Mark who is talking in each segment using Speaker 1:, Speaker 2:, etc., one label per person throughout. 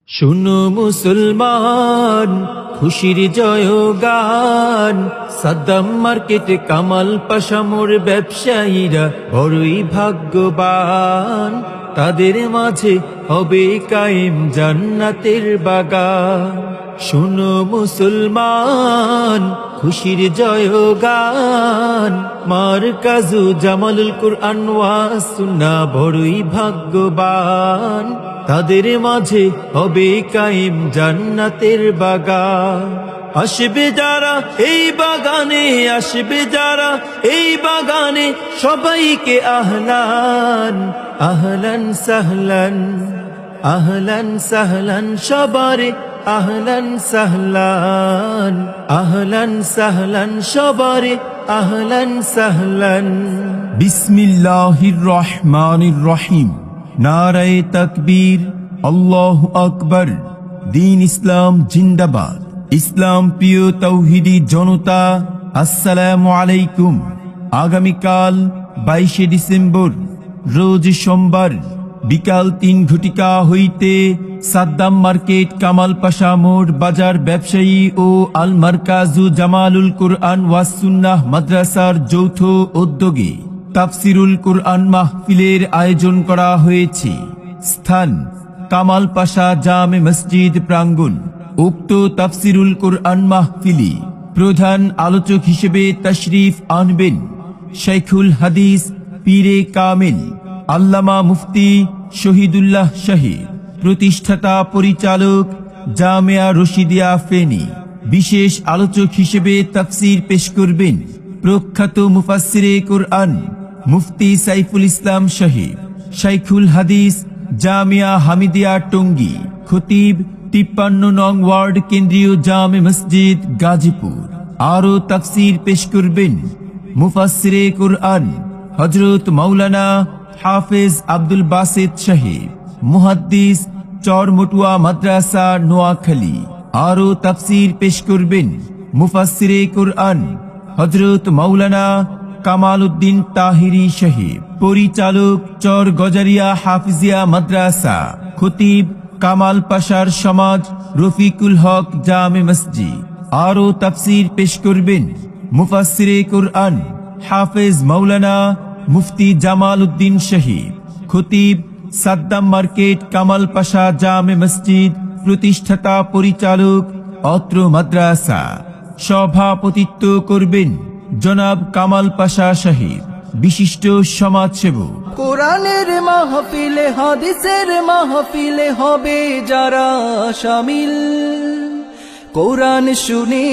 Speaker 1: শুনো মুসলমান, খুশির জয়গান। সাদ্দাম মার্কেটে কামাল পাশা মোর ব্যবসায়ীরা বড়ই ভাগ্যবান। তাদের মাঝে হবে কায়েম জান্নাতের বাগান। শুনো মুসলমান, খুশির জয়গান। মারকাজু জামালুল কুরআন ওয়াজ সুন্নাহ বড়ই ভাগ্যবান। তাদের মাঝে হবে কায়েম জান্নাতের বাগান। আসবে যারা এই বাগানে, আসবে যারা এই বাগানে, সবাইকে আহলান আহলান সাহলান, আহলান সাহলান সবারে, আহলান সাহলান, আহলান সাহলান সবারে, আহলান সাহলান।
Speaker 2: বিসমিল্লাহির রহমানির রহিম। নারায়ে তাকবীর, আল্লাহু আকবার। দ্বীন ইসলাম জিন্দাবাদ। ইসলাম প্রিয় তাওহীদি জনতা, আসসালামু আলাইকুম। আগামীকাল 22 ডিসেম্বর রোজ সোমবার বিকাল 3 ঘটিকা হইতে সাদ্দাম মার্কেট কামাল পাশা মোড় বাজার ব্যবসায়ী ও আল মারকাজু জামালুল কুরআন ওয়াজ সুন্নাহ মাদ্রাসার যৌথ উদ্যোগে তাফসিরুল কুরআন মাহফিলের আয়োজন করা হয়েছে। স্থান কামাল পাশা জামে মসজিদ প্রাঙ্গণ। উক্ত তাফসিরুল কুরআন মাহফিলে প্রধান আলোচক হিসেবে তাশরিফ আনবেন শাইখুল হাদিস পীরে কামিল আল্লামা মুফতি শহীদুল্লাহ শাহী, প্রতিষ্ঠাতা পরিচালক জামিয়া রশিদিয়া ফেনী। বিশেষ আলোচক হিসেবে তাফসির পেশ করবেন প্রখ্যাত মুফাসসিরে কুরআন মুফতি সাইফুল ইসলাম সাহেব, শাইখুল হাদিস জামিয়া হামিদিয়া টঙ্গী, খতিব 53 নং ওয়ার্ড কেন্দ্রীয় জামে মসজিদ গাজীপুর। আরো তাফসির পেশ করবেন মুফাসসিরে কুরআন হযরত মাওলানা হাফেজ আব্দুল বাসিত সাহেব, মুহাদ্দিস চরমটুয়া মাদ্রাসা নোয়াখালী। আরো তাফসির পেশ করবেন মুফাসসিরে কুরআন হযরত মাওলানা কামাল উদ্দিন তাহিরি সাহেব, পরিচালক চর গজারিয়া হাফিজিয়া মাদ্রাসা, খতিব কামাল পাশার সমাজ রফিকুল হক জামে মসজিদ। আরো তাফসির পেশ করবেন মুফাসসিরে কুরআন হাফেজ মাওলানা মুফতি জামাল উদ্দিন সাহেব, খতিব সাদ্দাম মার্কেট কামাল পাশা জামে মসজিদ, প্রতিষ্ঠাতা পরিচালক অত্র মাদ্রাসা। সভাপতিত্ব করবেন জনাব কামাল পাশা সাহেব, বিশিষ্ট সমাজসেবক।
Speaker 3: কোরআনের মাহফিলে হাদিসের মাহফিলে হবে যারা শামিল, কোরআন শুনে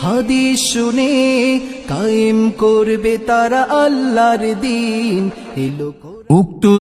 Speaker 3: হাদিস শুনে কায়েম করবে তারা আল্লাহর দ্বীন।
Speaker 2: উক্ত